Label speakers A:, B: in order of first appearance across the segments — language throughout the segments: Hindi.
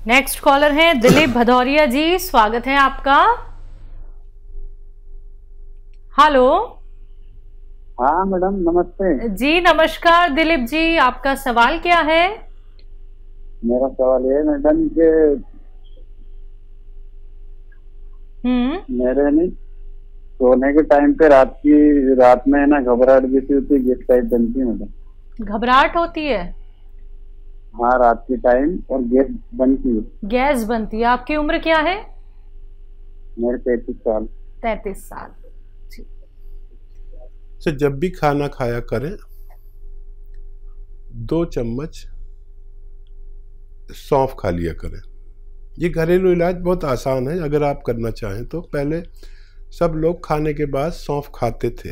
A: नेक्स्ट कॉलर हैं दिलीप भदौरिया जी, स्वागत है आपका। हेलो।
B: हाँ मैडम नमस्ते।
A: जी नमस्कार दिलीप जी, आपका सवाल क्या है?
B: मेरा सवाल ये मैडम के मेरे नहीं सोने के टाइम पे रात में ना घबराहट जैसी होती है, गैस टाइप बनती है मैडम।
A: घबराहट होती है?
B: हाँ रात के टाइम, और गैस बनती है।
A: गैस बनती है। आपकी उम्र क्या है?
B: मेरे 33 साल।
A: 33 साल।
C: तो जब भी खाना खाया करें 2 चम्मच सौंफ खा लिया करें। ये घरेलू इलाज बहुत आसान है, अगर आप करना चाहें तो। पहले सब लोग खाने के बाद सौंफ खाते थे,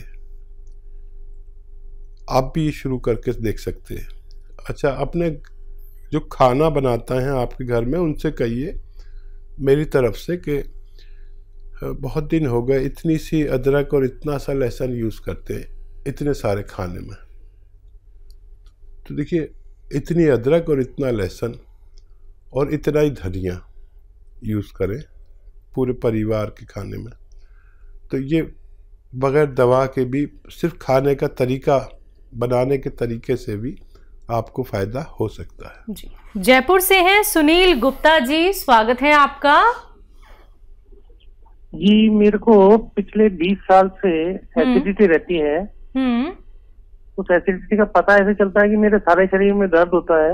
C: आप भी ये शुरू करके देख सकते हैं। अच्छा, अपने जो खाना बनाता है आपके घर में उनसे कहिए मेरी तरफ से कि बहुत दिन हो गए इतनी सी अदरक और इतना सा लहसुन यूज़ करते हैं इतने सारे खाने में। तो देखिए, इतनी अदरक और इतना लहसुन और इतना ही धनिया यूज़ करें पूरे परिवार के खाने में, तो ये बगैर दवा के भी सिर्फ खाने का तरीका, बनाने के तरीके से भी आपको फ़ायदा हो सकता है।
A: जी। जयपुर से हैं सुनील गुप्ता जी, स्वागत है आपका।
D: जी, मेरे को पिछले 20 साल से एसिडिटी रहती है। उस एसिडिटी का पता ऐसे चलता है कि मेरे सारे शरीर में दर्द होता है,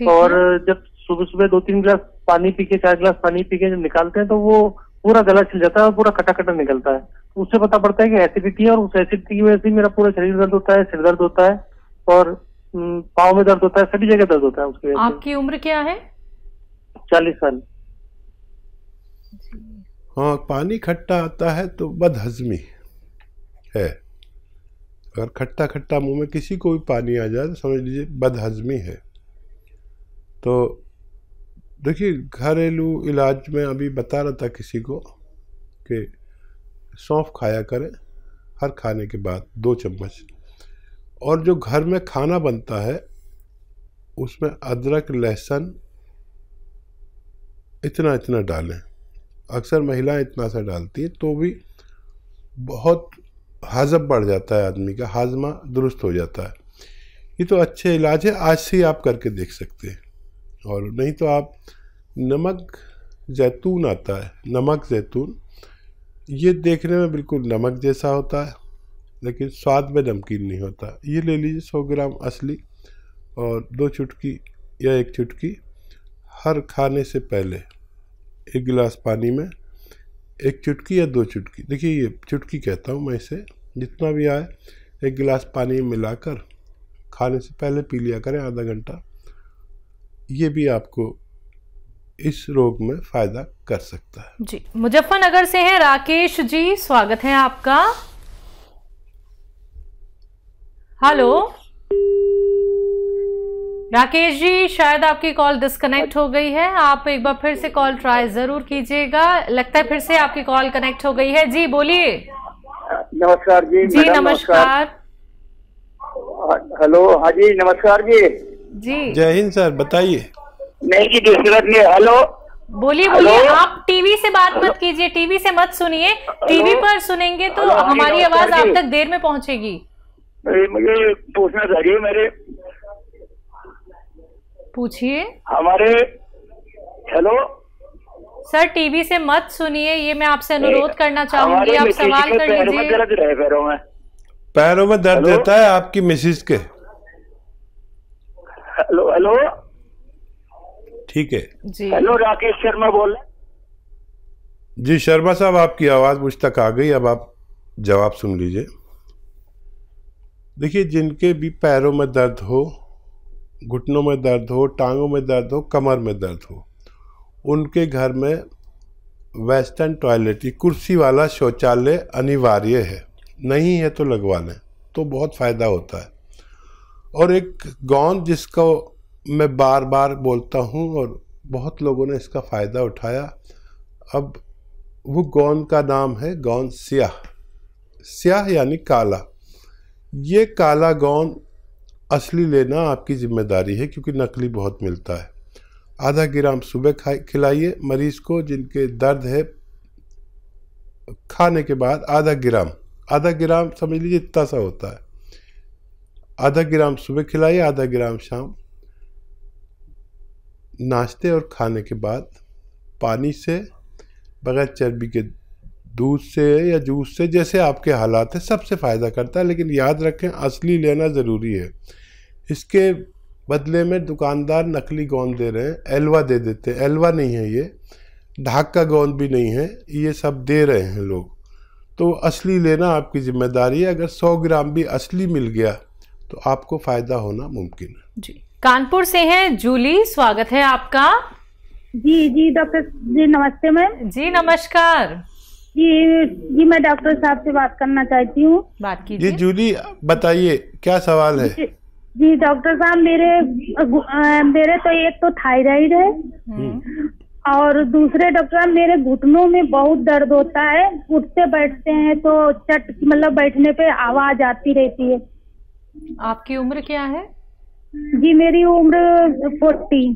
D: और जब सुबह सुबह 2-3 गिलास पानी पी के 4 गिलास पानी पी के जब निकालते हैं तो वो पूरा गला छिल जाता है और पूरा खटा खटा निकलता है। उससे पता पड़ता है कि एसिडिटी है, और उस एसिडिटी की वजह से मेरा पूरा शरीर दर्द होता है, सिर दर्द होता है और पाँव में दर्द होता है, सभी जगह दर्द होता है उसकी वजह से।
A: आपकी उम्र क्या है?
D: 40 साल।
C: हाँ, पानी खट्टा आता है तो बदहजमी है। अगर खट्टा खट्टा मुंह में किसी को भी पानी आ जाए तो समझ लीजिए बदहजमी है। तो देखिए, घरेलू इलाज में अभी बता रहा था किसी को कि सौंफ खाया करें हर खाने के बाद 2 चम्मच, और जो घर में खाना बनता है उसमें अदरक लहसुन इतना इतना डालें। अक्सर महिलाएं इतना सा डालती है तो भी बहुत हाजम बढ़ जाता है, आदमी का हाजमा दुरुस्त हो जाता है। ये तो अच्छे इलाज है, आज से ही आप करके देख सकते हैं। और नहीं तो आप नमक जैतून आता है, नमक जैतून, ये देखने में बिल्कुल नमक जैसा होता है लेकिन स्वाद में नमकीन नहीं होता। ये ले लीजिए 100 ग्राम असली, और 2 चुटकी या 1 चुटकी हर खाने से पहले 1 गिलास पानी में 1 चुटकी या 2 चुटकी, देखिए ये चुटकी कहता हूँ मैं इसे, जितना भी आए 1 गिलास पानी में मिलाकर खाने से पहले पी लिया करें आधा घंटा। ये भी आपको इस रोग में फ़ायदा कर सकता है।
A: जी। मुजफ्फरनगर से हैं राकेश जी, स्वागत है आपका। हेलो राकेश जी, शायद आपकी कॉल डिस्कनेक्ट हो गई है, आप एक बार फिर से कॉल ट्राई जरूर कीजिएगा। लगता है फिर से आपकी कॉल कनेक्ट हो गई है। जी बोलिए।
B: नमस्कार जी।
A: जी नमस्कार।
B: हेलो। हाँ जी नमस्कार जी।
A: जी
C: जय हिंद सर, बताइए।
B: नहीं जी डिस्टर्ब नहीं। हेलो
A: बोलिए बोलिए। आप टीवी से बात मत कीजिए, टीवी से मत सुनिए, टीवी पर सुनेंगे तो हमारी आवाज आप तक देर में पहुंचेगी।
B: मुझे पूछना चाहिए, मेरे
A: पूछिए।
B: हमारे हेलो
A: सर, टीवी से मत सुनिए, ये मैं आपसे अनुरोध करना चाहूंगी। आप सवाल कर लीजिए।
C: पैरों में दर्द रहता है आपकी मिसिस के?
B: Hello hello.
C: ठीक है
A: जी।
B: हेलो, राकेश शर्मा बोल रहे।
C: जी शर्मा साहब, आपकी आवाज़ मुझ तक आ गई, अब आप जवाब सुन लीजिए। देखिए, जिनके भी पैरों में दर्द हो, घुटनों में दर्द हो, टांगों में दर्द हो, कमर में दर्द हो, उनके घर में वेस्टर्न टॉयलेट, कुर्सी वाला शौचालय अनिवार्य है। नहीं है तो लगवा लें, तो बहुत फ़ायदा होता है। और एक गोंद जिसको मैं बार बार बोलता हूँ और बहुत लोगों ने इसका फ़ायदा उठाया, अब वो गोंद का नाम है गोंद स्याह। स्याह यानी काला। ये काला गोंद असली लेना आपकी जिम्मेदारी है, क्योंकि नकली बहुत मिलता है। आधा ग्राम सुबह खिलाइए मरीज को जिनके दर्द है। खाने के बाद आधा ग्राम समझ लीजिए इतना सा होता है, आधा ग्राम सुबह खिलाइए, आधा ग्राम शाम। नाश्ते और खाने के बाद पानी से, बगैर चर्बी के दूध से या जूस से, जैसे आपके हालात है, सबसे फ़ायदा करता है। लेकिन याद रखें असली लेना ज़रूरी है। इसके बदले में दुकानदार नकली गोंद दे रहे हैं, एलवा दे देते हैं। एलवा नहीं है ये, ढाक का गोंद भी नहीं है, ये सब दे रहे हैं लोग। तो असली लेना आपकी जिम्मेदारी है। अगर 100 ग्राम भी असली मिल गया तो आपको फ़ायदा होना मुमकिन है।
A: जी, कानपुर से हैं जूली, स्वागत है आपका।
E: जी डॉक्टर जी नमस्ते मैम।
A: जी नमस्कार।
E: जी मैं डॉक्टर साहब से बात करना चाहती हूँ।
A: बात कीजिए।
C: जी जूली बताइए क्या सवाल है।
E: जी डॉक्टर साहब, मेरे तो एक तो थायराइड है और दूसरे डॉक्टर साहब मेरे घुटनों में बहुत दर्द होता है। उठते बैठते हैं तो मतलब बैठने पे आवाज आती रहती है।
A: आपकी उम्र क्या है?
E: जी मेरी उम्र 40।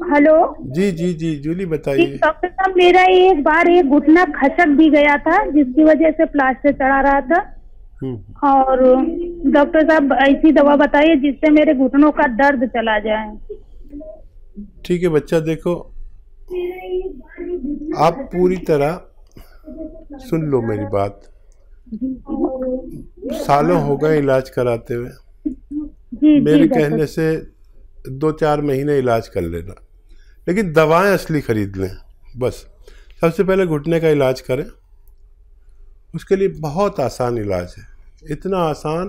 E: हेलो।
C: जी जूली बताइए।
E: डॉक्टर साहब मेरा एक बार एक घुटना खसक भी गया था जिसकी वजह से प्लास्टर चढ़ा रहा था। और डॉक्टर साहब ऐसी दवा बताइए जिससे मेरे घुटनों का दर्द चला जाए।
C: ठीक है बच्चा, देखो आप पूरी तरह सुन लो मेरी बात। सालों हो गए इलाज कराते हुए। मेरे कहने से 2-4 महीने इलाज कर लेना, लेकिन दवाएं असली खरीद लें। बस सबसे पहले घुटने का इलाज करें। उसके लिए बहुत आसान इलाज है, इतना आसान।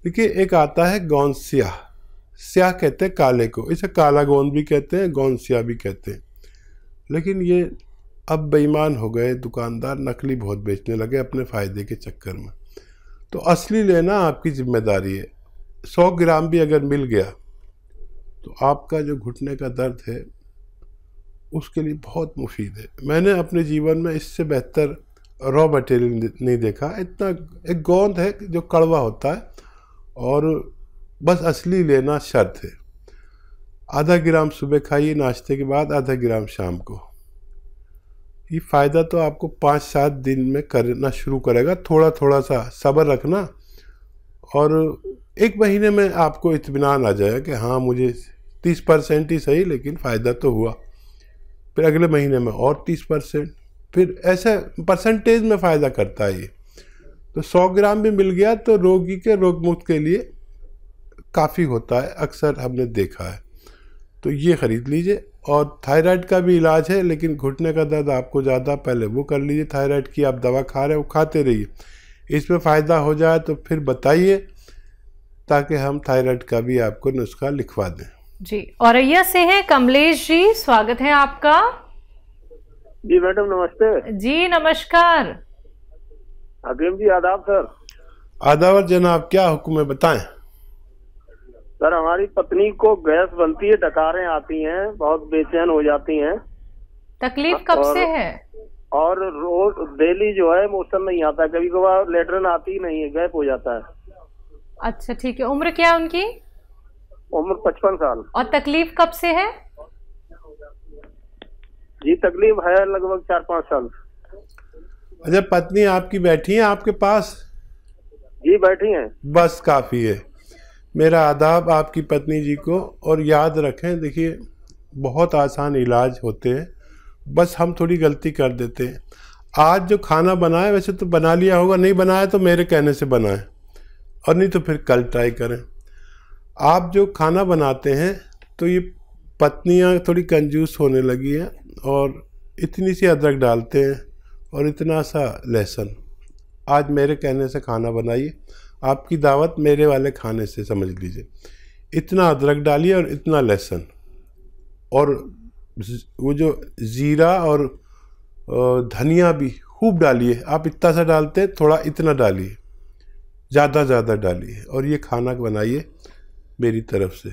C: देखिए एक आता है गोंद स्याह कहते हैं काले को, इसे काला गोंद भी कहते हैं, गोंद स्याह भी कहते हैं। लेकिन ये अब बेईमान हो गए दुकानदार, नकली बहुत बेचने लगे अपने फ़ायदे के चक्कर में। तो असली लेना आपकी जिम्मेदारी है। 100 ग्राम भी अगर मिल गया तो आपका जो घुटने का दर्द है उसके लिए बहुत मुफीद है। मैंने अपने जीवन में इससे बेहतर रॉ मटेरियल नहीं देखा। इतना एक गोंद है जो कड़वा होता है और बस असली लेना शर्त है। आधा ग्राम सुबह खाइए नाश्ते के बाद, आधा ग्राम शाम को। ये फ़ायदा तो आपको 5-7 दिन में करना शुरू करेगा। थोड़ा थोड़ा सा सब्र रखना और 1 महीने में आपको इत्मीनान आ जाएगा कि हाँ मुझे 30% ही सही लेकिन फ़ायदा तो हुआ। फिर अगले महीने में और 30%, फिर ऐसे परसेंटेज में फ़ायदा करता है ये। तो 100 ग्राम भी मिल गया तो रोगी के रोग मुक्त के लिए काफ़ी होता है, अक्सर हमने देखा है। तो ये ख़रीद लीजिए। और थायराइड का भी इलाज है, लेकिन घुटने का दर्द आपको ज़्यादा, पहले वो कर लीजिए। थायराइड की आप दवा खा रहे हो, खाते रहिए। इसमें फ़ायदा हो जाए तो फिर बताइए, ताकि हम थायराइड का भी आपको नुस्खा लिखवा दें।
A: जी, औरैया से हैं कमलेश जी, स्वागत है आपका।
F: जी मैडम नमस्ते।
A: जी नमस्कार।
F: अग्रिम जी आदाब सर।
C: आदाब जनाब, क्या हुक्म है बताएं।
F: सर हमारी पत्नी को गैस बनती है, डकारें आती हैं, बहुत बेचैन हो जाती हैं।
A: तकलीफ कब से है?
F: और रोज डेली जो है मोशन नहीं आता, कभी कभार लेटरिन आती ही नहीं है, गैप हो जाता है।
A: अच्छा ठीक है, उम्र क्या है उनकी?
F: उम्र 55 साल।
A: और तकलीफ कब से है?
F: जी तकलीफ है लगभग 4-5 साल।
C: अच्छा, पत्नी आपकी बैठी है आपके पास?
F: जी बैठी हैं।
C: बस काफ़ी है। मेरा आदाब आपकी पत्नी जी को। और याद रखें, देखिए बहुत आसान इलाज होते हैं, बस हम थोड़ी गलती कर देते हैं। आज जो खाना बनाए वैसे तो बना लिया होगा, नहीं बनाया तो मेरे कहने से बनाएं, और नहीं तो फिर कल ट्राई करें। आप जो खाना बनाते हैं तो ये पत्नियां थोड़ी कंजूस होने लगी हैं और इतनी सी अदरक डालते हैं और इतना सा लहसुन। आज मेरे कहने से खाना बनाइए, आपकी दावत मेरे वाले खाने से समझ लीजिए। इतना अदरक डालिए और इतना लहसुन, और वो जो ज़ीरा और धनिया भी खूब डालिए। आप इतना सा डालते हैं, थोड़ा इतना डालिए, ज़्यादा डालिए, और ये खाना बनाइए मेरी तरफ से।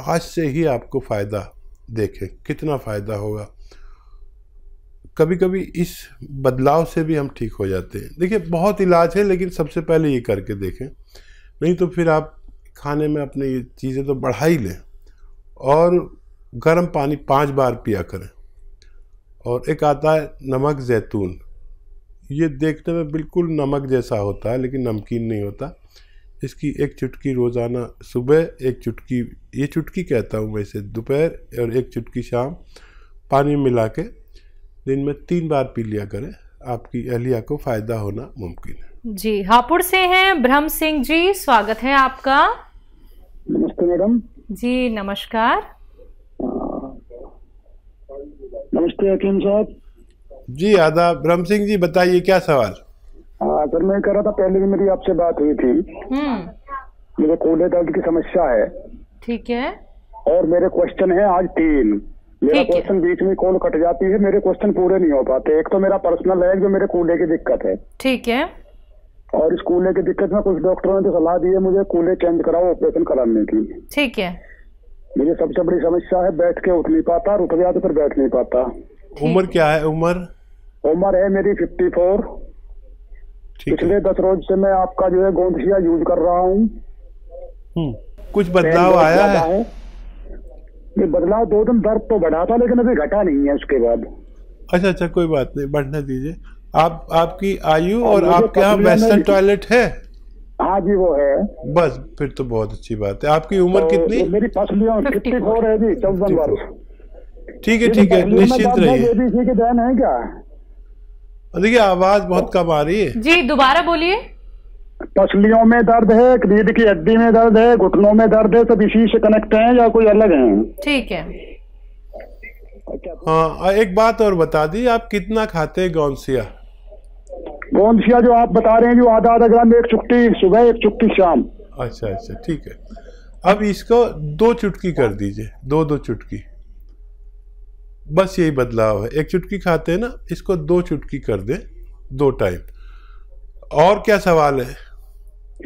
C: आज से ही आपको फ़ायदा देखें कितना फ़ायदा होगा। कभी कभी इस बदलाव से भी हम ठीक हो जाते हैं। देखिए बहुत इलाज है, लेकिन सबसे पहले ये करके देखें, नहीं तो फिर आप खाने में अपने ये चीज़ें तो बढ़ा ही लें, और गर्म पानी 5 बार पिया करें। और एक आता है नमक जैतून, ये देखने में बिल्कुल नमक जैसा होता है लेकिन नमकीन नहीं होता। इसकी 1 चुटकी रोज़ाना सुबह, 1 चुटकी, ये चुटकी कहता हूँ वैसे, दोपहर, और 1 चुटकी शाम पानी मिला के दिन में 3 बार पी लिया करें। आपकी एलिया को फ़ायदा होना मुमकिन है।
A: जी, हापुड़ से हैं ब्रह्म सिंह जी, स्वागत है आपका।
G: नमस्ते मैडम।
A: जी नमस्कार।
G: नमस्ते हकीम साहब।
C: जी आदाब। ब्रह्म सिंह जी बताइए क्या सवाल।
G: सर मैं कह रहा था, पहले भी मेरी आपसे बात हुई थी। मुझे कूल्हे दर्द की समस्या है।
A: ठीक है।
G: और मेरे क्वेश्चन है आज 3। मेरा क्वेश्चन बीच में कॉल कट जाती है, मेरे क्वेश्चन पूरे नहीं हो पाते। एक तो मेरा पर्सनल है जो मेरे कूल्हे की दिक्कत है।
A: ठीक है।
G: और इस कूल्हे की दिक्कत में कुछ डॉक्टरों ने तो सलाह दी है मुझे कूल्हे चेंज कराओ, ऑपरेशन कराने की।
A: ठीक है।
G: मुझे सबसे बड़ी समस्या है बैठ के उठ नहीं पाता, रुक गया तो फिर बैठ नहीं पाता।
C: उम्र क्या है? उम्र
G: है मेरी 54। पिछले 10 रोज से मैं आपका जो है गोंदसिया यूज कर रहा हूँ।
C: कुछ बदलाव आया है?
G: ये बदलाव 2 दिन दर्द तो बढ़ा था लेकिन अभी घटा नहीं है उसके बाद।
C: अच्छा, कोई बात नहीं, बढ़ने दीजिए। आपकी आयु और आपके यहाँ वेस्टर्न टॉयलेट है?
G: हाँ जी वो है।
C: बस फिर तो बहुत अच्छी बात है। आपकी उम्र कितनी?
G: मेरी 54 है जी, 54 वर्ष।
C: ठीक है, निश्चित रहिए।
G: एबीसी के देन है क्या?
C: देखिए आवाज बहुत कम आ रही है
A: जी, दोबारा बोलिए।
G: पसलियों में दर्द है, रीढ़ की हड्डी में दर्द है, घुटनों में दर्द है, सब इसी से कनेक्ट है या कोई अलग है?
A: ठीक है।
C: हाँ, एक बात और बता दी, आप कितना खाते हैं गोंदसिया?
G: गोंदसिया जो आप बता रहे हैं जो आधा ग्राम, 1 चुटकी सुबह, 1 चुटकी शाम।
C: अच्छा, ठीक है। अब इसको 2 चुटकी कर दीजिए, 2 चुटकी, बस यही बदलाव है। 1 चुटकी खाते हैं ना, इसको 2 चुटकी कर दें 2 टाइम। और क्या सवाल है?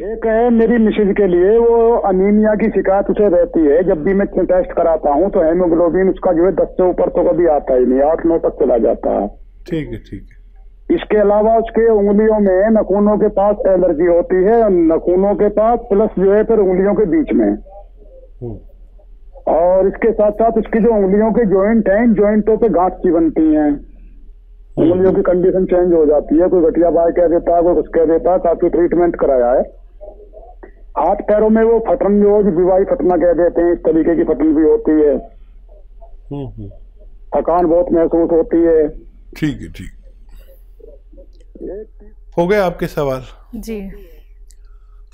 G: एक है मेरी मिसेज के लिए, वो अनीमिया की शिकायत उसे रहती है। जब भी मैं टेस्ट कराता हूँ तो हेमोग्लोबिन उसका जो है 10 से ऊपर तो कभी आता ही नहीं, 8-9 तक चला जाता है।
C: ठीक है।
G: इसके अलावा उसके उंगलियों में नखूनों के पास एलर्जी होती है, नखूनों के पास प्लस जो है फिर उंगलियों के बीच में। और इसके साथ साथ इसकी जो उंगलियों के जॉइंट हैं, इन जॉइंटों पे गांठ सी बनती हैं। उंगलियों की कंडीशन चेंज हो जाती है, कोई गठिया बाय कह देता है, कोई कुछ कह देता है। काफी ट्रीटमेंट कराया है। हाथ पैरों में वो फटन जो विवाही फटना कह देते हैं, इस तरीके की फटन भी होती है। थकान बहुत महसूस होती है।
C: ठीक है। हो गए आपके सवाल?
A: जी।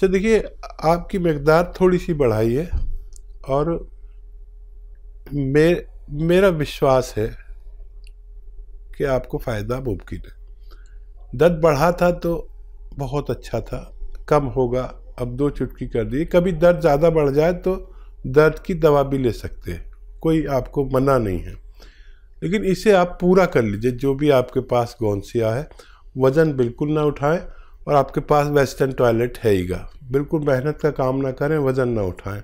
C: तो देखिए, आपकी मिकदार थोड़ी सी बढ़ाई है और मेरा विश्वास है कि आपको फ़ायदा मुमकिन है। दर्द बढ़ा था तो बहुत अच्छा था, कम होगा। अब 2 चुटकी कर दी। कभी दर्द ज़्यादा बढ़ जाए तो दर्द की दवा भी ले सकते हैं, कोई आपको मना नहीं है। लेकिन इसे आप पूरा कर लीजिए। जो भी आपके पास गोंदसिया है, वज़न बिल्कुल ना उठाएं, और आपके पास वेस्टर्न टॉयलेट है हीगा, बिल्कुल मेहनत का काम ना करें, वज़न ना उठाएं।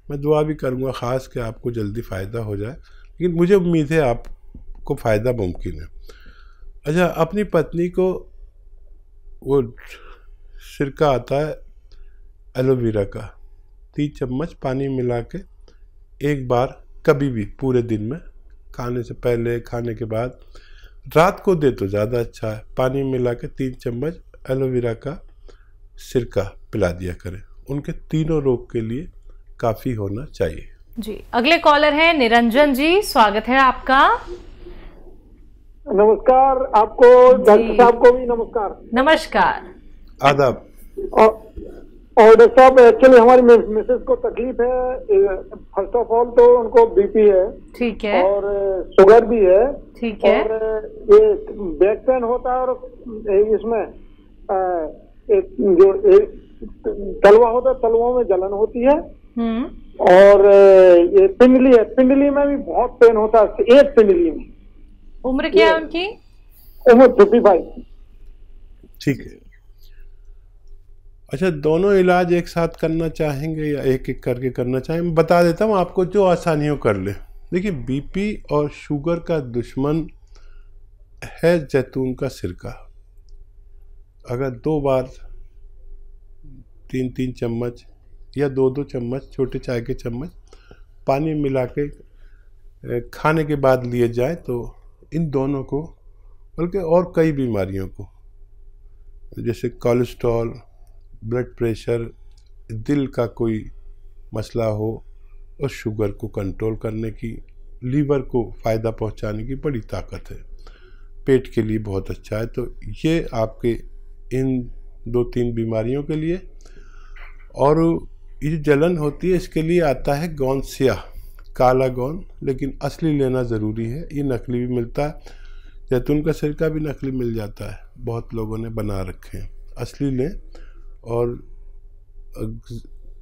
C: मैं दुआ भी करूँगा ख़ास कि आपको जल्दी फ़ायदा हो जाए, लेकिन मुझे उम्मीद है आपको फ़ायदा मुमकिन है। अच्छा, अपनी पत्नी को वो सिरका आता है एलोवेरा का, 3 चम्मच पानी मिला के 1 बार कभी भी पूरे दिन में, खाने से पहले, खाने के बाद, रात को दे तो ज़्यादा अच्छा है। पानी मिला के 3 चम्मच एलोवेरा का सिरका पिला दिया करें। उनके तीनों रोग के लिए काफ़ी होना चाहिए।
A: जी, अगले कॉलर हैं निरंजन जी, स्वागत है आपका।
H: नमस्कार आपको, डॉक्टर साहब को भी नमस्कार।
A: नमस्कार।
C: आदाब।
H: और डॉक्टर साहब, एक्चुअली हमारी मिसेस को तकलीफ है। फर्स्ट ऑफ ऑल तो उनको बीपी है। ठीक है। और शुगर भी है। ठीक है। और ये बैक पेन होता है, और इसमें तलवा होता है, तलवों में जलन होती है। और ये पिंडली है, पिंडली में भी बहुत पेन होता है, एक पिंडली में।
A: उम्र क्या है उनकी?
H: उम्र 55।
C: ठीक है। अच्छा, दोनों इलाज एक साथ करना चाहेंगे या एक एक करके करना चाहेंगे? मैं बता देता हूँ आपको, जो आसानी हो कर ले। देखिए, बीपी और शुगर का दुश्मन है जैतून का सिरका। अगर 2 बार 3-3 चम्मच या 2-2 चम्मच छोटे चाय के चम्मच पानी मिला के खाने के बाद लिए जाए तो इन दोनों को, बल्कि और कई बीमारियों को जैसे कोलेस्ट्रॉल, ब्लड प्रेशर, दिल का कोई मसला हो और शुगर को कंट्रोल करने की, लीवर को फ़ायदा पहुंचाने की बड़ी ताकत है, पेट के लिए बहुत अच्छा है। तो ये आपके इन 2-3 बीमारियों के लिए। और ये जलन होती है इसके लिए आता है गोंद स्याह, काला गोंद, लेकिन असली लेना ज़रूरी है, ये नकली भी मिलता है। जैतून का सिरका भी नकली मिल जाता है, बहुत लोगों ने बना रखे हैं, असली लें। और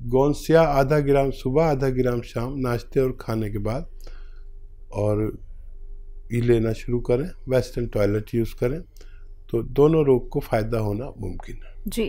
C: गोंद स्याह आधा ग्राम सुबह, आधा ग्राम शाम, नाश्ते और खाने के बाद, और ये लेना शुरू करें। वेस्टर्न टॉयलेट यूज़ करें तो दोनों रोग को फ़ायदा होना मुमकिन है।
A: जी।